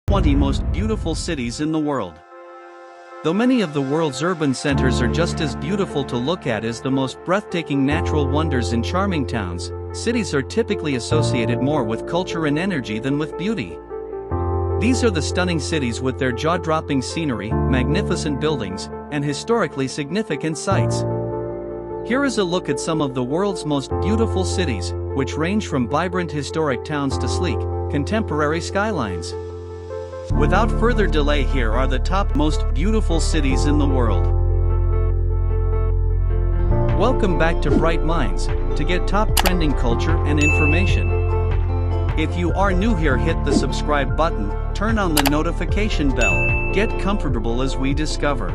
20 most beautiful cities in the world. Though many of the world's urban centers are just as beautiful to look at as the most breathtaking natural wonders in charming towns, cities are typically associated more with culture and energy than with beauty. These are the stunning cities with their jaw-dropping scenery, magnificent buildings, and historically significant sites. Here is a look at some of the world's most beautiful cities, which range from vibrant historic towns to sleek, contemporary skylines. Without further delay, here are the top most beautiful cities in the world. Welcome back to Bright Minds, to get top trending culture and information. If you are new here, hit the subscribe button, turn on the notification bell, get comfortable as we discover.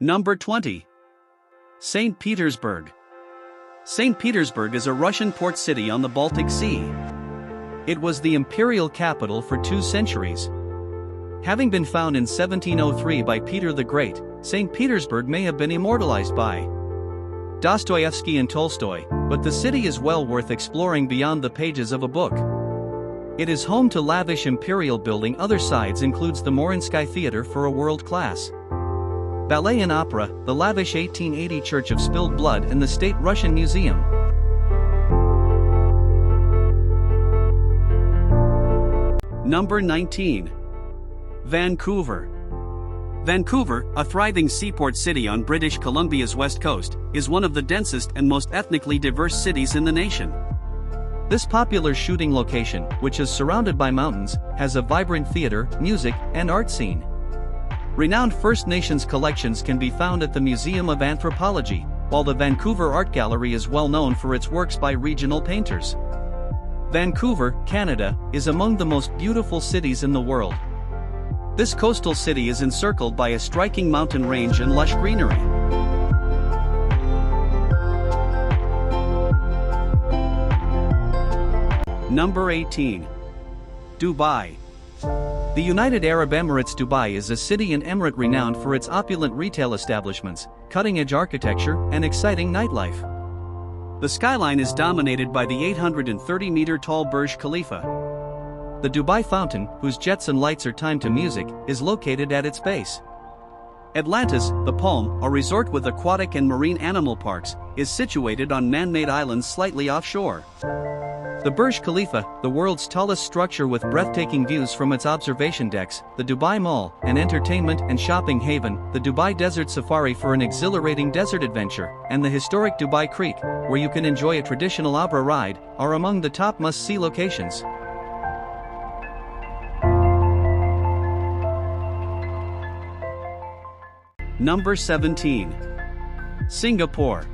Number 20. St. Petersburg. St. Petersburg is a Russian port city on the Baltic Sea. It was the imperial capital for 2 centuries. Having been found in 1703 by Peter the Great, St. Petersburg may have been immortalized by Dostoevsky and Tolstoy, but the city is well worth exploring beyond the pages of a book. It is home to lavish imperial building. Other sides includes the Mariinsky Theater for a world-class ballet and opera, the lavish 1880 Church of Spilled Blood, and the State Russian Museum. Number 19. Vancouver. Vancouver, a thriving seaport city on British Columbia's west coast, is one of the densest and most ethnically diverse cities in the nation. This popular shooting location, which is surrounded by mountains, has a vibrant theater, music, and art scene. Renowned First Nations collections can be found at the Museum of Anthropology, while the Vancouver Art Gallery is well known for its works by regional painters. Vancouver, Canada, is among the most beautiful cities in the world. This coastal city is encircled by a striking mountain range and lush greenery. Number 18. Dubai. The United Arab Emirates. Dubai is a city and emirate renowned for its opulent retail establishments, cutting-edge architecture, and exciting nightlife. The skyline is dominated by the 830-meter-tall Burj Khalifa. The Dubai Fountain, whose jets and lights are timed to music, is located at its base. Atlantis, the Palm, a resort with aquatic and marine animal parks, is situated on man-made islands slightly offshore. The Burj Khalifa, the world's tallest structure with breathtaking views from its observation decks, the Dubai Mall, an entertainment and shopping haven, the Dubai Desert Safari for an exhilarating desert adventure, and the historic Dubai Creek, where you can enjoy a traditional opera ride, are among the top must-see locations. Number 17. Singapore.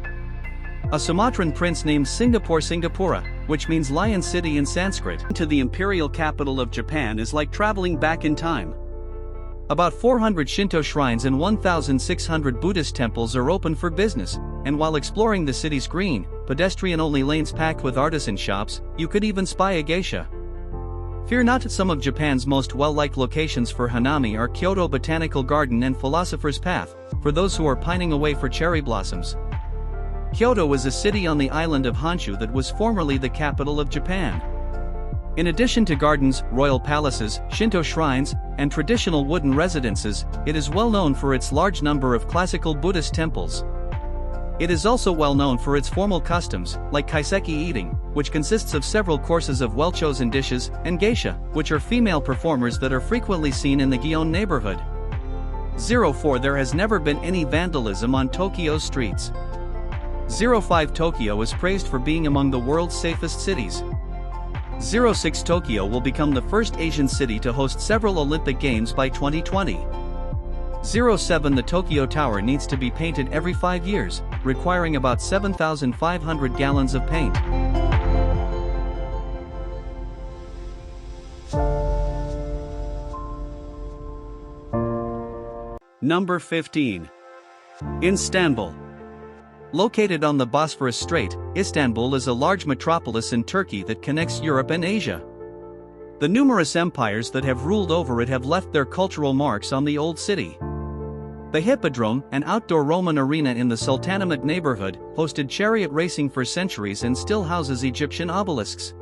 A Sumatran prince named Singapura, which means Lion City in Sanskrit, to the imperial capital of Japan is like traveling back in time. About 400 Shinto shrines and 1,600 Buddhist temples are open for business, and while exploring the city's green, pedestrian-only lanes packed with artisan shops, you could even spy a geisha. Fear not, some of Japan's most well-liked locations for hanami are Kyoto Botanical Garden and Philosopher's Path, for those who are pining away for cherry blossoms. Kyoto is a city on the island of Honshu that was formerly the capital of Japan. In addition to gardens, royal palaces, Shinto shrines, and traditional wooden residences, it is well known for its large number of classical Buddhist temples. It is also well known for its formal customs, like kaiseki eating, which consists of several courses of well-chosen dishes, and geisha, which are female performers that are frequently seen in the Gion neighborhood. 04 There has never been any vandalism on Tokyo's streets. 05 Tokyo is praised for being among the world's safest cities. 06 Tokyo will become the first Asian city to host several Olympic Games by 2020. 07 The Tokyo Tower needs to be painted every 5 years, requiring about 7,500 gallons of paint. Number 15. Istanbul. Located on the Bosphorus Strait, Istanbul is a large metropolis in Turkey that connects Europe and Asia. The numerous empires that have ruled over it have left their cultural marks on the old city. The Hippodrome, an outdoor Roman arena in the Sultanate neighborhood, hosted chariot racing for centuries and still houses Egyptian obelisks.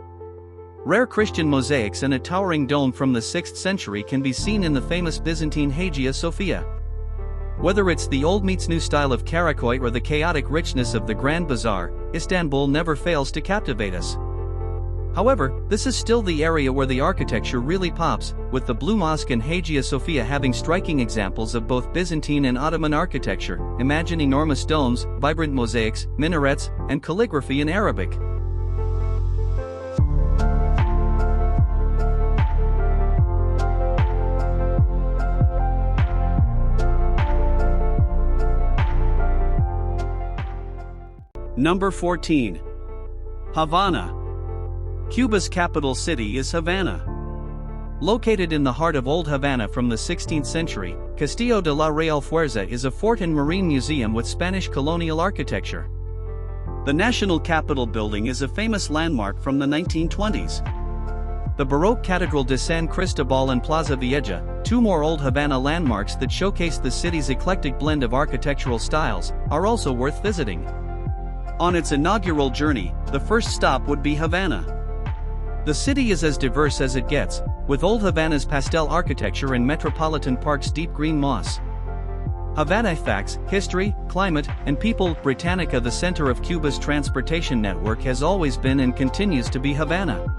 Rare Christian mosaics and a towering dome from the 6th century can be seen in the famous Byzantine Hagia Sophia. Whether it's the old meets new style of Karakoy or the chaotic richness of the Grand Bazaar, Istanbul never fails to captivate us. However, this is still the area where the architecture really pops, with the Blue Mosque and Hagia Sophia having striking examples of both Byzantine and Ottoman architecture. Imagine enormous domes, vibrant mosaics, minarets, and calligraphy in Arabic. Number 14. Havana. Cuba's capital city is Havana. Located in the heart of Old Havana from the 16th century, Castillo de la Real Fuerza is a fort and marine museum with Spanish colonial architecture. The National Capitol building is a famous landmark from the 1920s. The Baroque Catedral de San Cristobal and Plaza Vieja, two more Old Havana landmarks that showcase the city's eclectic blend of architectural styles, are also worth visiting. On its inaugural journey, the first stop would be Havana. The city is as diverse as it gets, with Old Havana's pastel architecture and Metropolitan Park's deep green moss. Havana facts, history, climate, and people. Britannica, the center of Cuba's transportation network, has always been and continues to be Havana.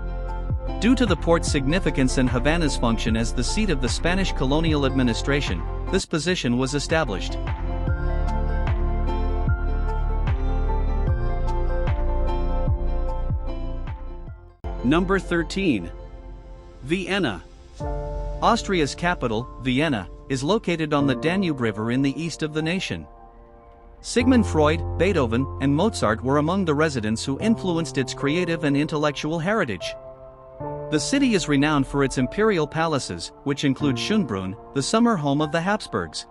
Due to the port's significance and Havana's function as the seat of the Spanish colonial administration, this position was established. Number 13. Vienna. Austria's capital, Vienna, is located on the Danube River in the east of the nation. Sigmund Freud, Beethoven, and Mozart were among the residents who influenced its creative and intellectual heritage. The city is renowned for its imperial palaces, which include Schönbrunn, the summer home of the Habsburgs.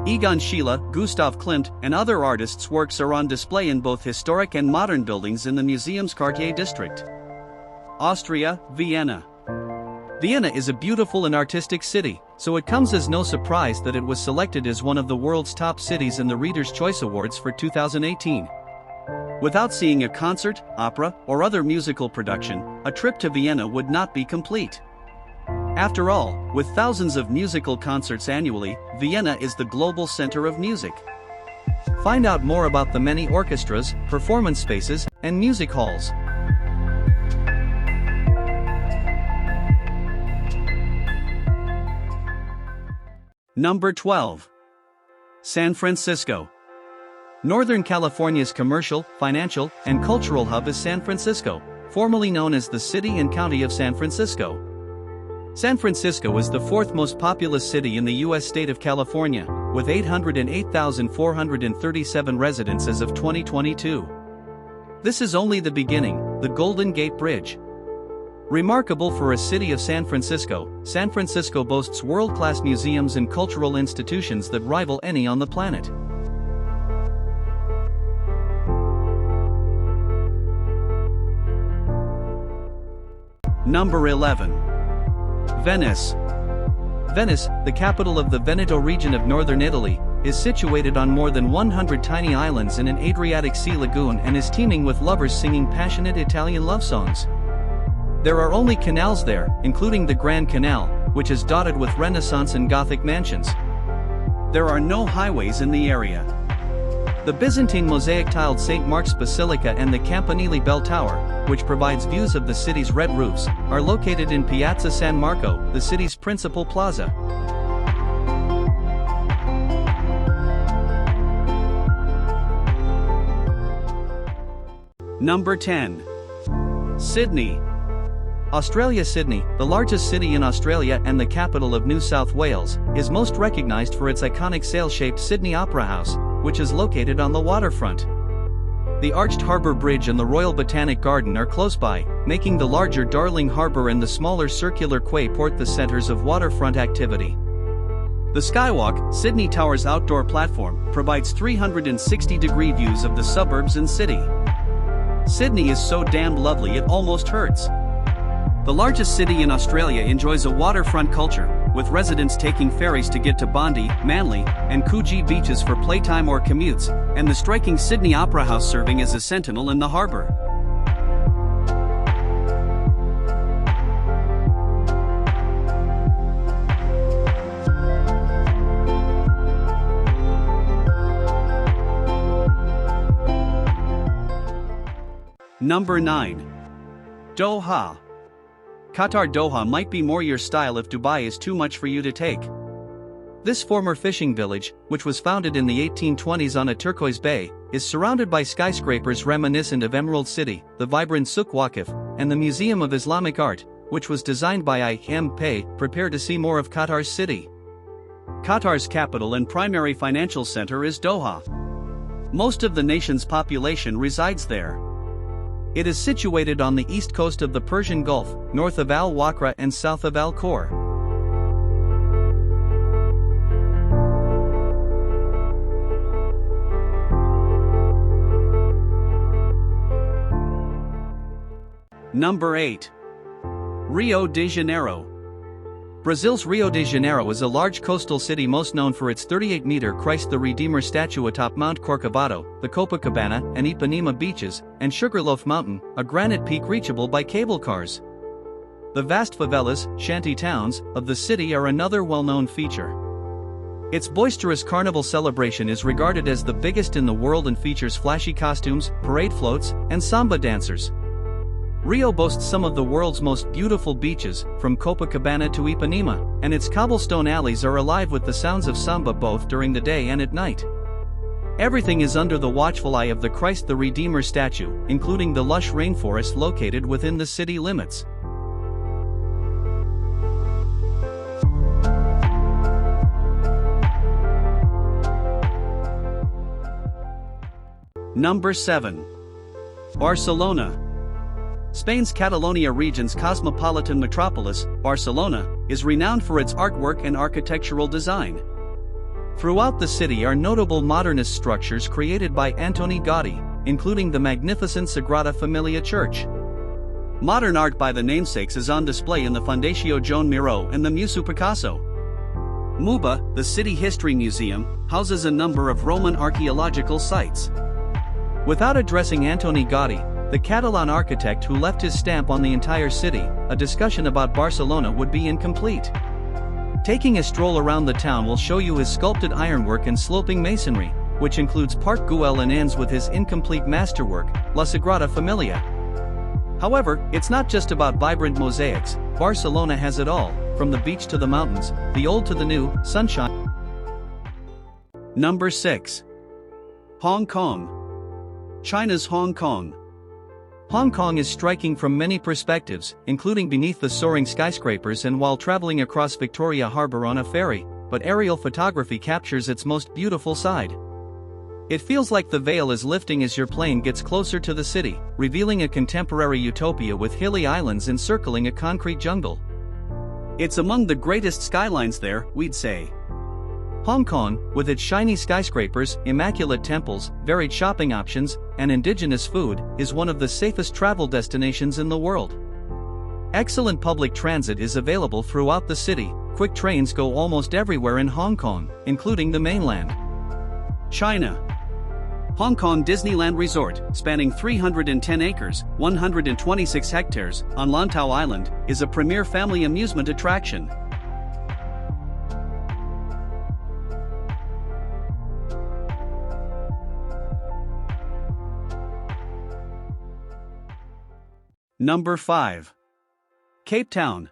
Egon Schiele, Gustav Klimt, and other artists' works are on display in both historic and modern buildings in the museum's Cartier district. Austria, Vienna. Vienna is a beautiful and artistic city, so it comes as no surprise that it was selected as one of the world's top cities in the Reader's Choice Awards for 2018. Without seeing a concert, opera, or other musical production, a trip to Vienna would not be complete. After all, with thousands of musical concerts annually, Vienna is the global center of music. Find out more about the many orchestras, performance spaces, and music halls. Number 12. San Francisco. Northern California's commercial, financial, and cultural hub is San Francisco, formerly known as the City and County of San Francisco. San Francisco is the fourth most populous city in the U.S. state of California, with 808,437 residents as of 2022. This is only the beginning. The Golden Gate Bridge. Remarkable for a city of San Francisco boasts world-class museums and cultural institutions that rival any on the planet. Number 11. Venice. Venice, the capital of the Veneto region of northern Italy, is situated on more than 100 tiny islands in an Adriatic Sea lagoon and is teeming with lovers singing passionate Italian love songs. There are only canals there, including the Grand Canal, which is dotted with Renaissance and Gothic mansions. There are no highways in the area. The Byzantine mosaic-tiled St. Mark's Basilica and the Campanile Bell Tower, which provides views of the city's red roofs, are located in Piazza San Marco, the city's principal plaza. Number 10. Sydney. Australia's Sydney, the largest city in Australia and the capital of New South Wales, is most recognised for its iconic sail-shaped Sydney Opera House, which is located on the waterfront. The Arched Harbour Bridge and the Royal Botanic Garden are close by, making the larger Darling Harbour and the smaller circular quay port the centres of waterfront activity. The Skywalk, Sydney Tower's outdoor platform, provides 360-degree views of the suburbs and city. Sydney is so damned lovely it almost hurts. The largest city in Australia enjoys a waterfront culture, with residents taking ferries to get to Bondi, Manly, and Coogee beaches for playtime or commutes, and the striking Sydney Opera House serving as a sentinel in the harbour. Number 9. Doha. Qatar. Doha might be more your style if Dubai is too much for you to take. This former fishing village, which was founded in the 1820s on a turquoise bay, is surrounded by skyscrapers reminiscent of Emerald City, the vibrant Souk Waqif, and the Museum of Islamic Art, which was designed by I.M. Pei. Prepare to see more of Qatar's city. Qatar's capital and primary financial center is Doha. Most of the nation's population resides there. It is situated on the east coast of the Persian Gulf, north of Al Waqra and south of Al Khor. Number 8. Rio de Janeiro. Brazil's Rio de Janeiro is a large coastal city most known for its 38-meter Christ the Redeemer statue atop Mount Corcovado, the Copacabana and Ipanema beaches, and Sugarloaf Mountain, a granite peak reachable by cable cars. The vast favelas, shanty towns, of the city are another well-known feature. Its boisterous carnival celebration is regarded as the biggest in the world and features flashy costumes, parade floats, and samba dancers. Rio boasts some of the world's most beautiful beaches, from Copacabana to Ipanema, and its cobblestone alleys are alive with the sounds of samba both during the day and at night. Everything is under the watchful eye of the Christ the Redeemer statue, including the lush rainforest located within the city limits. Number 7. Barcelona. Spain's Catalonia region's cosmopolitan metropolis, Barcelona, is renowned for its artwork and architectural design. Throughout the city are notable modernist structures created by Antoni Gaudí, including the magnificent Sagrada Familia Church. Modern art by the namesakes is on display in the Fundació Joan Miró and the Museu Picasso. MUBA, the City History Museum, houses a number of Roman archaeological sites. Without addressing Antoni Gaudí, the Catalan architect who left his stamp on the entire city, a discussion about Barcelona would be incomplete. Taking a stroll around the town will show you his sculpted ironwork and sloping masonry, which includes Parc Güell and ends with his incomplete masterwork, La Sagrada Familia. However, it's not just about vibrant mosaics. Barcelona has it all, from the beach to the mountains, the old to the new, sunshine. Number 6. Hong Kong. China's Hong Kong. Hong Kong is striking from many perspectives, including beneath the soaring skyscrapers and while traveling across Victoria Harbour on a ferry, but aerial photography captures its most beautiful side. It feels like the veil is lifting as your plane gets closer to the city, revealing a contemporary utopia with hilly islands encircling a concrete jungle. It's among the greatest skylines there, we'd say. Hong Kong, with its shiny skyscrapers, immaculate temples, varied shopping options, and indigenous food, is one of the safest travel destinations in the world. Excellent public transit is available throughout the city. Quick trains go almost everywhere in Hong Kong, including the mainland. China. Hong Kong Disneyland Resort, spanning 310 acres, 126 hectares, on Lantau Island, is a premier family amusement attraction. Number 5. Cape Town.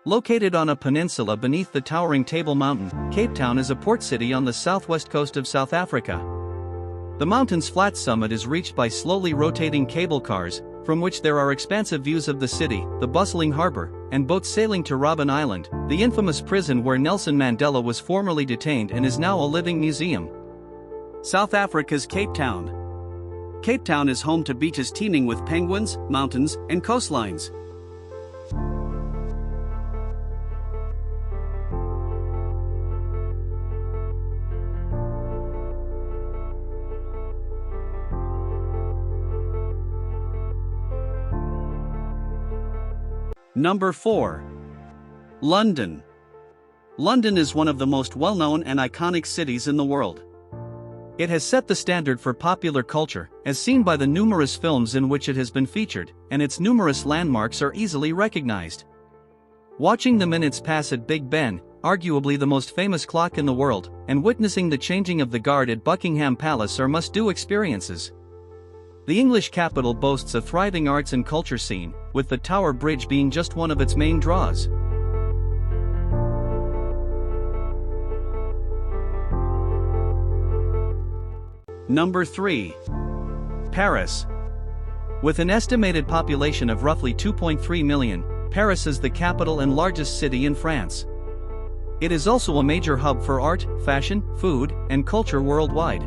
Located on a peninsula beneath the towering Table Mountain, Cape Town is a port city on the southwest coast of South Africa. The mountain's flat summit is reached by slowly rotating cable cars, from which there are expansive views of the city, the bustling harbor, and boats sailing to Robben Island, the infamous prison where Nelson Mandela was formerly detained and is now a living museum. South Africa's Cape Town. Cape Town is home to beaches teeming with penguins, mountains, and coastlines. Number 4. London. London is one of the most well-known and iconic cities in the world. It has set the standard for popular culture, as seen by the numerous films in which it has been featured, and its numerous landmarks are easily recognized. Watching the minutes pass at Big Ben, arguably the most famous clock in the world, and witnessing the changing of the guard at Buckingham Palace are must-do experiences. The English capital boasts a thriving arts and culture scene, with the Tower Bridge being just one of its main draws. Number 3. Paris. With an estimated population of roughly 2.3 million, Paris is the capital and largest city in France. It is also a major hub for art, fashion, food, and culture worldwide.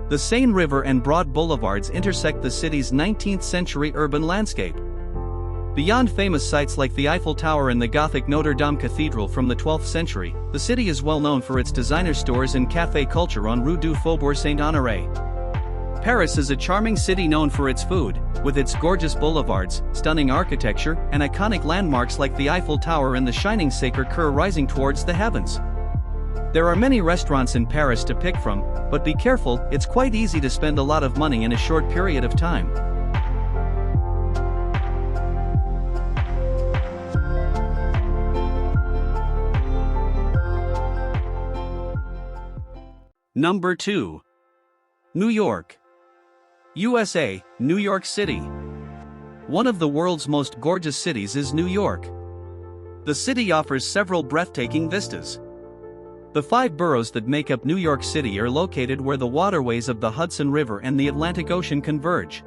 The Seine River and broad boulevards intersect the city's 19th-century urban landscape. Beyond famous sites like the Eiffel Tower and the Gothic Notre Dame Cathedral from the 12th century, the city is well known for its designer stores and café culture on Rue du Faubourg Saint-Honoré. Paris is a charming city known for its food, with its gorgeous boulevards, stunning architecture, and iconic landmarks like the Eiffel Tower and the shining Sacré-Cœur rising towards the heavens. There are many restaurants in Paris to pick from, but be careful, it's quite easy to spend a lot of money in a short period of time. Number 2. New York. USA, New York City. One of the world's most gorgeous cities is New York. The city offers several breathtaking vistas. The 5 boroughs that make up New York City are located where the waterways of the Hudson River and the Atlantic Ocean converge.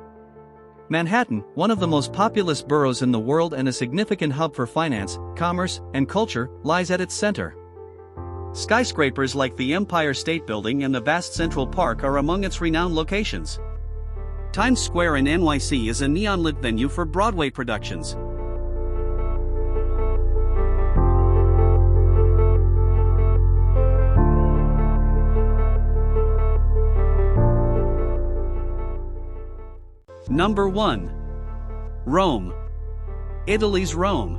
Manhattan, one of the most populous boroughs in the world and a significant hub for finance, commerce, and culture, lies at its center. Skyscrapers like the Empire State Building and the vast Central Park are among its renowned locations. Times Square in NYC is a neon-lit venue for Broadway productions. Number 1. Rome. Italy's Rome.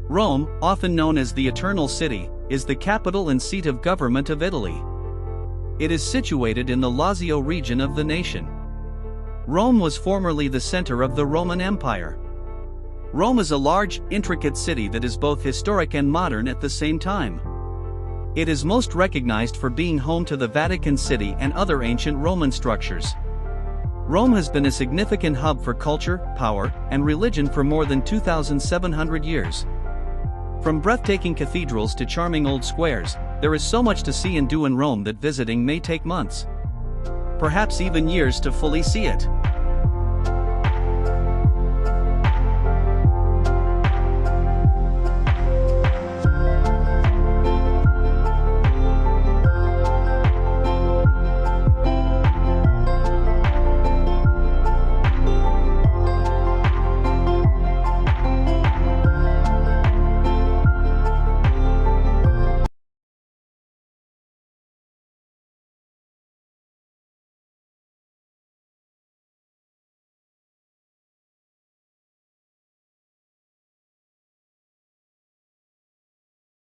Rome, often known as the Eternal City, is the capital and seat of government of Italy. It is situated in the Lazio region of the nation. Rome was formerly the center of the Roman Empire. Rome is a large, intricate city that is both historic and modern at the same time. It is most recognized for being home to the Vatican City and other ancient Roman structures. Rome has been a significant hub for culture, power, and religion for more than 2,700 years. From breathtaking cathedrals to charming old squares, there is so much to see and do in Rome that visiting may take months, perhaps even years, to fully see it.